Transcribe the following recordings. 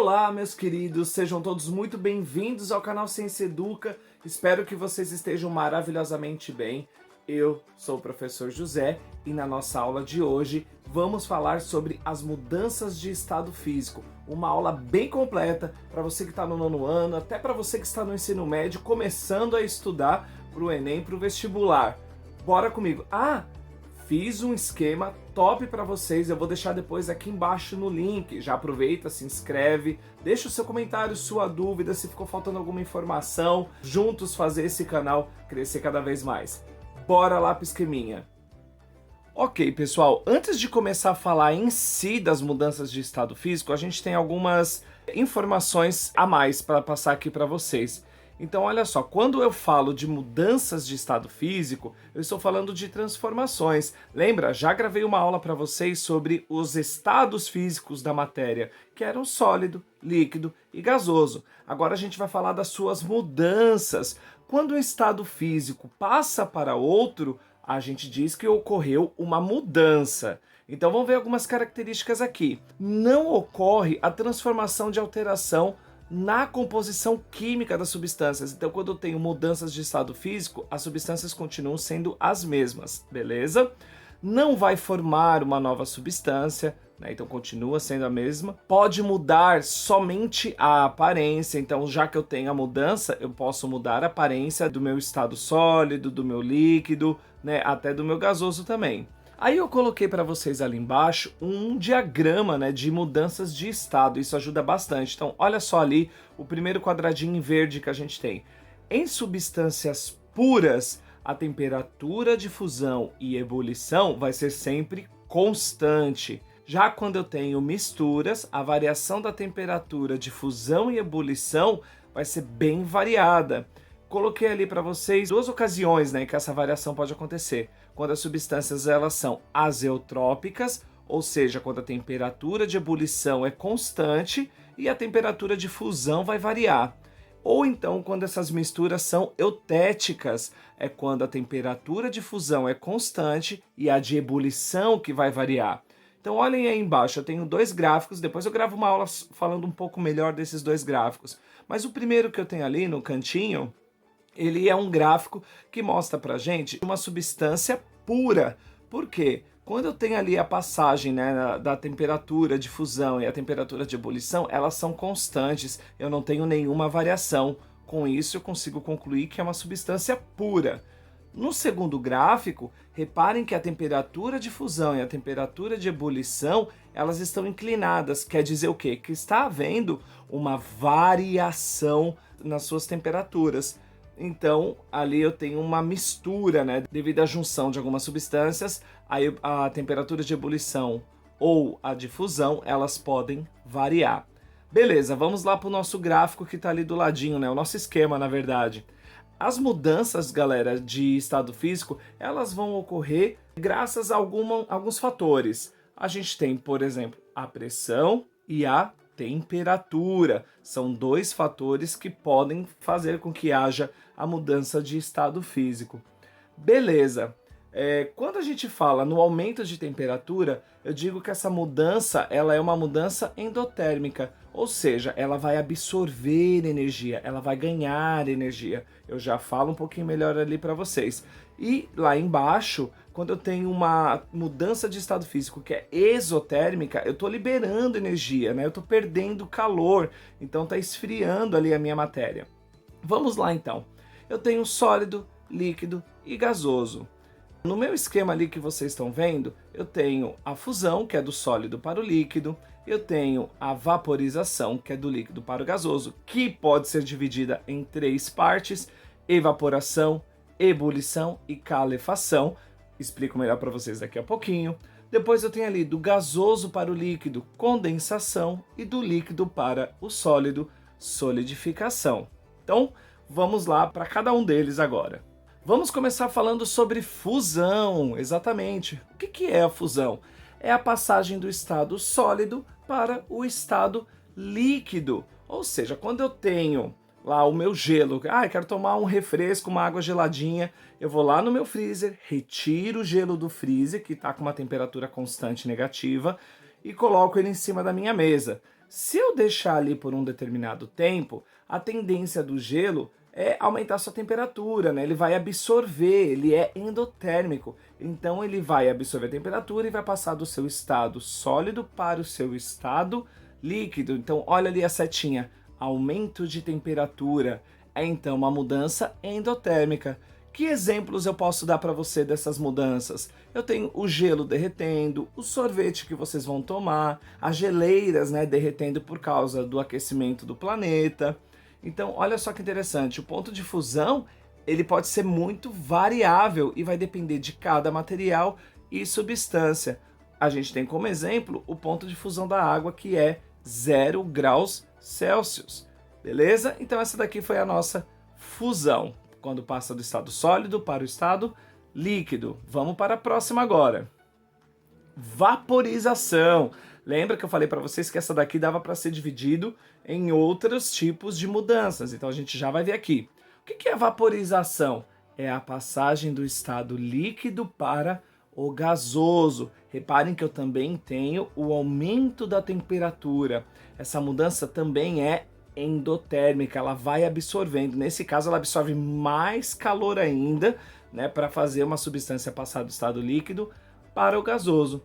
Olá, meus queridos, sejam todos muito bem-vindos ao canal Ciência Educa. Espero que vocês estejam maravilhosamente bem. Eu sou o professor José e na nossa aula de hoje vamos falar sobre as mudanças de estado físico. Uma aula bem completa para você que está no nono ano, até para você que está no ensino médio, começando a estudar para o Enem, para o vestibular. Bora comigo! Fiz um esquema top para vocês, eu vou deixar depois aqui embaixo no link. Já aproveita, se inscreve, deixa o seu comentário, sua dúvida, se ficou faltando alguma informação. Juntos fazer esse canal crescer cada vez mais. Bora lá pro esqueminha. Ok, pessoal, antes de começar a falar em si das mudanças de estado físico, a gente tem algumas informações a mais para passar aqui para vocês. Então, olha só, quando eu falo de mudanças de estado físico, eu estou falando de transformações. Lembra? Já gravei uma aula para vocês sobre os estados físicos da matéria, que eram sólido, líquido e gasoso. Agora a gente vai falar das suas mudanças. Quando um estado físico passa para outro, a gente diz que ocorreu uma mudança. Então vamos ver algumas características aqui. Não ocorre a transformação de alteração na composição química das substâncias. Então, quando eu tenho mudanças de estado físico, as substâncias continuam sendo as mesmas, beleza? Não vai formar uma nova substância, né? Então continua sendo a mesma. Pode mudar somente a aparência, então já que eu tenho a mudança, eu posso mudar a aparência do meu estado sólido, do meu líquido, né? Até do meu gasoso também. Aí eu coloquei para vocês ali embaixo um diagrama, né, de mudanças de estado, isso ajuda bastante. Então olha só ali o primeiro quadradinho em verde que a gente tem. Em substâncias puras, a temperatura de fusão e ebulição vai ser sempre constante. Já quando eu tenho misturas, a variação da temperatura de fusão e ebulição vai ser bem variada. Coloquei ali para vocês duas ocasiões, né, que essa variação pode acontecer. Quando as substâncias elas são azeotrópicas, ou seja, quando a temperatura de ebulição é constante e a temperatura de fusão vai variar. Ou então quando essas misturas são eutéticas, é quando a temperatura de fusão é constante e a de ebulição que vai variar. Então olhem aí embaixo, eu tenho dois gráficos, depois eu gravo uma aula falando um pouco melhor desses dois gráficos. Mas o primeiro que eu tenho ali no cantinho, ele é um gráfico que mostra pra gente uma substância pura. Por quê? Quando eu tenho ali a passagem, né, da temperatura de fusão e a temperatura de ebulição, elas são constantes, eu não tenho nenhuma variação. Com isso eu consigo concluir que é uma substância pura. No segundo gráfico, reparem que a temperatura de fusão e a temperatura de ebulição, elas estão inclinadas. Quer dizer o quê? Que está havendo uma variação nas suas temperaturas. Então, ali eu tenho uma mistura, né? Devido à junção de algumas substâncias, aí a temperatura de ebulição ou a de fusão, elas podem variar. Beleza, vamos lá para o nosso gráfico que está ali do ladinho, né? O nosso esquema, na verdade. As mudanças, galera, de estado físico, elas vão ocorrer graças a alguns fatores. A gente tem, por exemplo, a pressão e a temperatura. São dois fatores que podem fazer com que haja a mudança de estado físico. Beleza. Quando a gente fala no aumento de temperatura, eu digo que essa mudança ela é uma mudança endotérmica, ou seja, ela vai absorver energia, ela vai ganhar energia. Eu já falo um pouquinho melhor ali para vocês. E lá embaixo, quando eu tenho uma mudança de estado físico que é exotérmica, eu estou liberando energia, né? Eu estou perdendo calor, então está esfriando ali a minha matéria. Vamos lá então. Eu tenho sólido, líquido e gasoso. No meu esquema ali que vocês estão vendo, eu tenho a fusão, que é do sólido para o líquido, eu tenho a vaporização, que é do líquido para o gasoso, que pode ser dividida em três partes: evaporação, ebulição e calefação. Explico melhor para vocês daqui a pouquinho. Depois eu tenho ali do gasoso para o líquido, condensação, e do líquido para o sólido, solidificação. Então, vamos lá para cada um deles agora. Vamos começar falando sobre fusão, exatamente. O que é a fusão? É a passagem do estado sólido para o estado líquido. Ou seja, quando eu tenho lá o meu gelo, quero tomar um refresco, uma água geladinha, eu vou lá no meu freezer, retiro o gelo do freezer, que está com uma temperatura constante negativa, e coloco ele em cima da minha mesa. Se eu deixar ali por um determinado tempo, a tendência do gelo é aumentar sua temperatura, né? Ele vai absorver, ele é endotérmico. Então ele vai absorver a temperatura e vai passar do seu estado sólido para o seu estado líquido. Então olha ali a setinha, aumento de temperatura. É então uma mudança endotérmica. Que exemplos eu posso dar para você dessas mudanças? Eu tenho o gelo derretendo, o sorvete que vocês vão tomar, as geleiras, né, derretendo por causa do aquecimento do planeta. Então, olha só que interessante, o ponto de fusão, ele pode ser muito variável e vai depender de cada material e substância. A gente tem como exemplo o ponto de fusão da água, que é 0 graus Celsius. Beleza? Então essa daqui foi a nossa fusão, quando passa do estado sólido para o estado líquido. Vamos para a próxima agora. Vaporização. Lembra que eu falei para vocês que essa daqui dava para ser dividido em outros tipos de mudanças. Então a gente já vai ver aqui. O que é vaporização? É a passagem do estado líquido para o gasoso. Reparem que eu também tenho o aumento da temperatura. Essa mudança também é endotérmica, ela vai absorvendo. Nesse caso, ela absorve mais calor ainda, né, para fazer uma substância passar do estado líquido para o gasoso.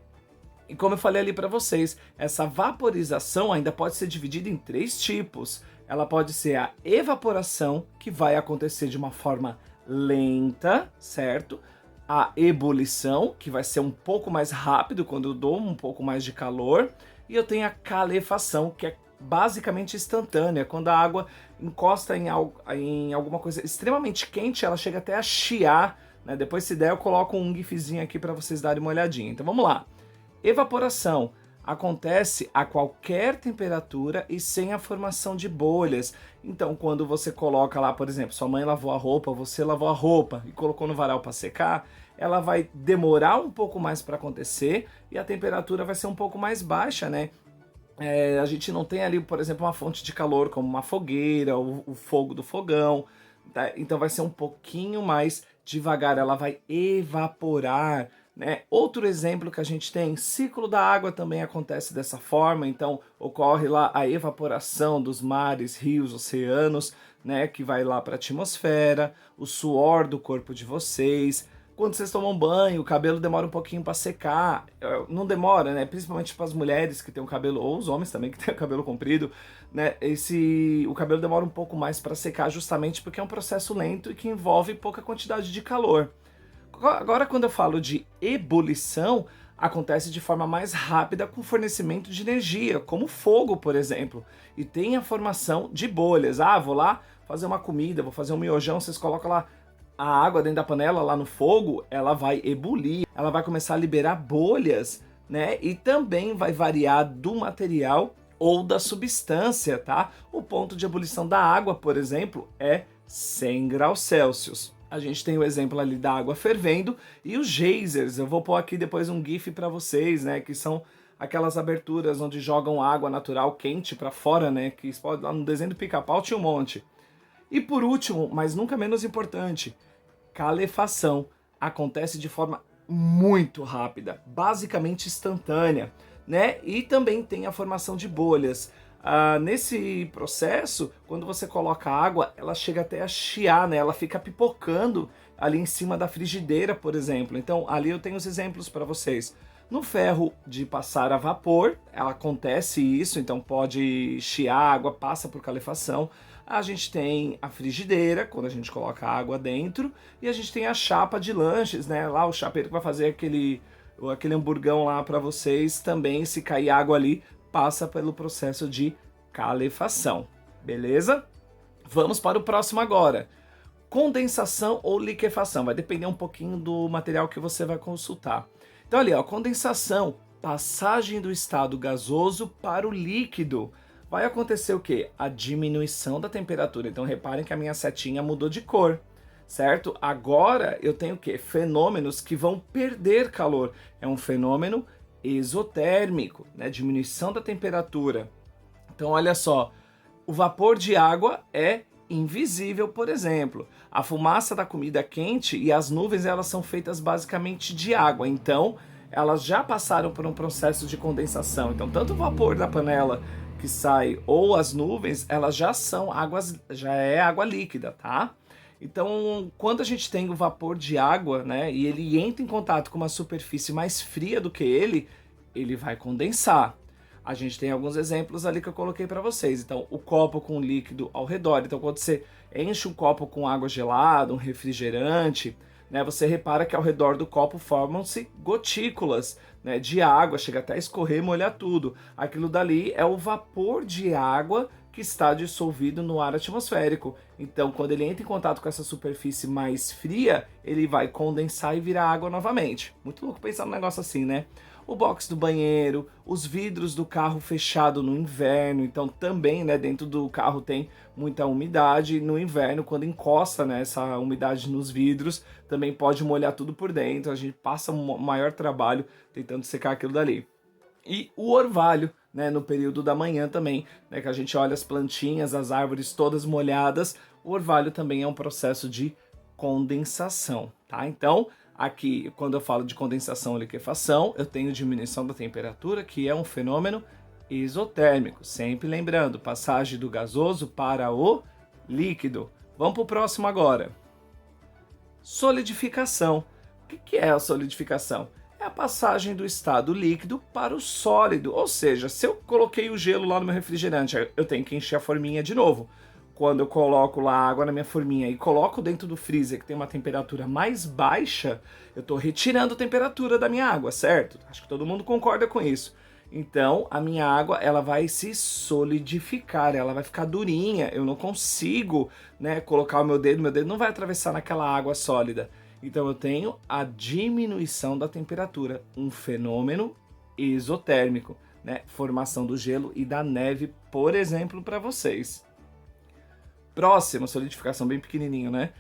E como eu falei ali para vocês, essa vaporização ainda pode ser dividida em 3 tipos. Ela pode ser a evaporação, que vai acontecer de uma forma lenta, certo? A ebulição, que vai ser um pouco mais rápido quando eu dou um pouco mais de calor. E eu tenho a calefação, que é basicamente instantânea. Quando a água encosta em alguma coisa extremamente quente, ela chega até a chiar, né? Depois, se der, eu coloco um gifzinho aqui para vocês darem uma olhadinha. Então vamos lá. Evaporação acontece a qualquer temperatura e sem a formação de bolhas. Então, quando você coloca lá, por exemplo, sua mãe lavou a roupa, você lavou a roupa e colocou no varal para secar, ela vai demorar um pouco mais para acontecer e a temperatura vai ser um pouco mais baixa, né? A gente não tem ali, por exemplo, uma fonte de calor como uma fogueira ou o fogo do fogão, tá? Então vai ser um pouquinho mais devagar, ela vai evaporar, né? Outro exemplo que a gente tem, ciclo da água também acontece dessa forma, então ocorre lá a evaporação dos mares, rios, oceanos, né? Que vai lá para a atmosfera, o suor do corpo de vocês. Quando vocês tomam banho, o cabelo demora um pouquinho para secar, não demora, né? Principalmente para as mulheres que têm o cabelo, ou os homens também que têm o cabelo comprido, né? O cabelo demora um pouco mais para secar justamente porque é um processo lento e que envolve pouca quantidade de calor. Agora, quando eu falo de ebulição, acontece de forma mais rápida com fornecimento de energia, como fogo, por exemplo, e tem a formação de bolhas. Ah, vou lá fazer uma comida, vou fazer um miojão, vocês colocam lá a água dentro da panela, lá no fogo, ela vai ebulir, ela vai começar a liberar bolhas, né? E também vai variar do material ou da substância, tá? O ponto de ebulição da água, por exemplo, é 100 graus Celsius. A gente tem o exemplo ali da água fervendo e os geysers. Eu vou pôr aqui depois um gif para vocês, né? Que são aquelas aberturas onde jogam água natural quente para fora, né? Que pode lá no desenho do Pica-Pau tinha um monte. E por último, mas nunca menos importante, calefação. Acontece de forma muito rápida, basicamente instantânea, né? E também tem a formação de bolhas. Nesse processo, quando você coloca água, ela chega até a chiar, né? Ela fica pipocando ali em cima da frigideira, por exemplo. Então, ali eu tenho os exemplos para vocês. No ferro de passar a vapor, acontece isso, então pode chiar, a água passa por calefação. A gente tem a frigideira, quando a gente coloca água dentro, e a gente tem a chapa de lanches, né? Lá o chapeiro que vai fazer aquele hamburgão lá para vocês, também se cair água ali, passa pelo processo de calefação, beleza? Vamos para o próximo agora. Condensação ou liquefação, vai depender um pouquinho do material que você vai consultar. Então ali, ó, condensação, passagem do estado gasoso para o líquido. Vai acontecer o quê? A diminuição da temperatura. Então reparem que a minha setinha mudou de cor, certo? Agora eu tenho o quê? Fenômenos que vão perder calor. É um fenômeno exotérmico, né? Diminuição da temperatura. Então olha só, o vapor de água é invisível, por exemplo. A fumaça da comida quente e as nuvens, elas são feitas basicamente de água. Então elas já passaram por um processo de condensação. Então tanto o vapor da panela que sai ou as nuvens, elas já é água líquida, tá? Então, quando a gente tem o vapor de água, né, e ele entra em contato com uma superfície mais fria do que ele vai condensar. A gente tem alguns exemplos ali que eu coloquei para vocês. Então, o copo com líquido ao redor. Então, quando você enche um copo com água gelada, um refrigerante, né, você repara que ao redor do copo formam-se gotículas, né, de água, chega até a escorrer e molhar tudo. Aquilo dali é o vapor de água que está dissolvido no ar atmosférico. Então, quando ele entra em contato com essa superfície mais fria, ele vai condensar e virar água novamente. Muito louco pensar num negócio assim, né? O box do banheiro, os vidros do carro fechado no inverno, então também, né, dentro do carro tem muita umidade, no inverno quando encosta, né, essa umidade nos vidros, também pode molhar tudo por dentro, a gente passa um maior trabalho tentando secar aquilo dali. E o orvalho, né, no período da manhã também, né, que a gente olha as plantinhas, as árvores todas molhadas, o orvalho também é um processo de condensação, tá? Então, aqui, quando eu falo de condensação ou liquefação, eu tenho diminuição da temperatura, que é um fenômeno isotérmico. Sempre lembrando, passagem do gasoso para o líquido. Vamos para o próximo agora. Solidificação. O que é a solidificação? É a passagem do estado líquido para o sólido. Ou seja, se eu coloquei o gelo lá no meu refrigerante, eu tenho que encher a forminha de novo. Quando eu coloco lá água na minha forminha e coloco dentro do freezer, que tem uma temperatura mais baixa, eu estou retirando a temperatura da minha água, certo? Acho que todo mundo concorda com isso. Então, a minha água, ela vai se solidificar, ela vai ficar durinha, eu não consigo, né, colocar o meu dedo não vai atravessar naquela água sólida. Então, eu tenho a diminuição da temperatura, um fenômeno exotérmico, né, formação do gelo e da neve, por exemplo, para vocês. Próxima, solidificação bem pequenininho, né?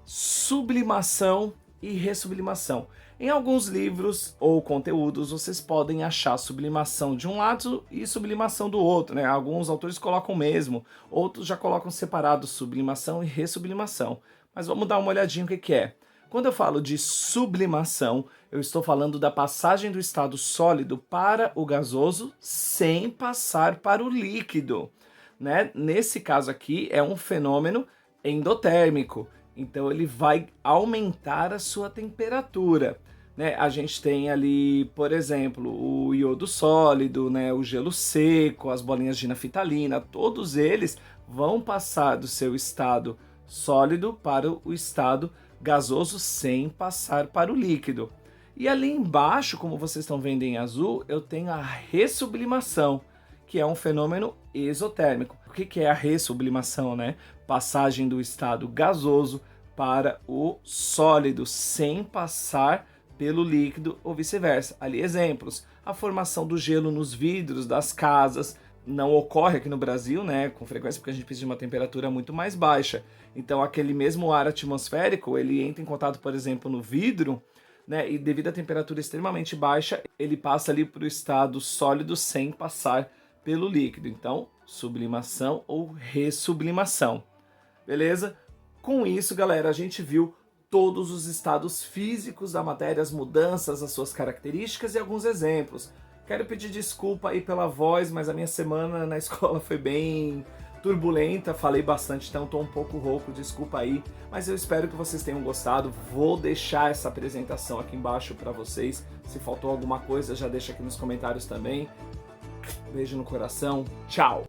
Sublimação e ressublimação. Em alguns livros ou conteúdos, vocês podem achar sublimação de um lado e sublimação do outro, né? Alguns autores colocam mesmo, outros já colocam separado sublimação e ressublimação. Mas vamos dar uma olhadinha no que é. Quando eu falo de sublimação, eu estou falando da passagem do estado sólido para o gasoso sem passar para o líquido. Né? Nesse caso aqui é um fenômeno endotérmico, então ele vai aumentar a sua temperatura. Né? A gente tem ali, por exemplo, o iodo sólido, né? O gelo seco, as bolinhas de naftalina, todos eles vão passar do seu estado sólido para o estado gasoso sem passar para o líquido. E ali embaixo, como vocês estão vendo em azul, eu tenho a ressublimação, que é um fenômeno exotérmico. O que é a ressublimação, né? Passagem do estado gasoso para o sólido, sem passar pelo líquido ou vice-versa. Ali exemplos, a formação do gelo nos vidros das casas, não ocorre aqui no Brasil, né, com frequência, porque a gente precisa de uma temperatura muito mais baixa. Então aquele mesmo ar atmosférico, ele entra em contato, por exemplo, no vidro, né, e devido à temperatura extremamente baixa, ele passa ali para o estado sólido sem passar pelo líquido. Então, sublimação ou ressublimação. Beleza? Com isso, galera, a gente viu todos os estados físicos da matéria, as mudanças, as suas características e alguns exemplos. Quero pedir desculpa aí pela voz, mas a minha semana na escola foi bem turbulenta, falei bastante, então estou um pouco rouco, desculpa aí, mas eu espero que vocês tenham gostado. Vou deixar essa apresentação aqui embaixo para vocês. Se faltou alguma coisa, já deixa aqui nos comentários também. Beijo no coração, tchau!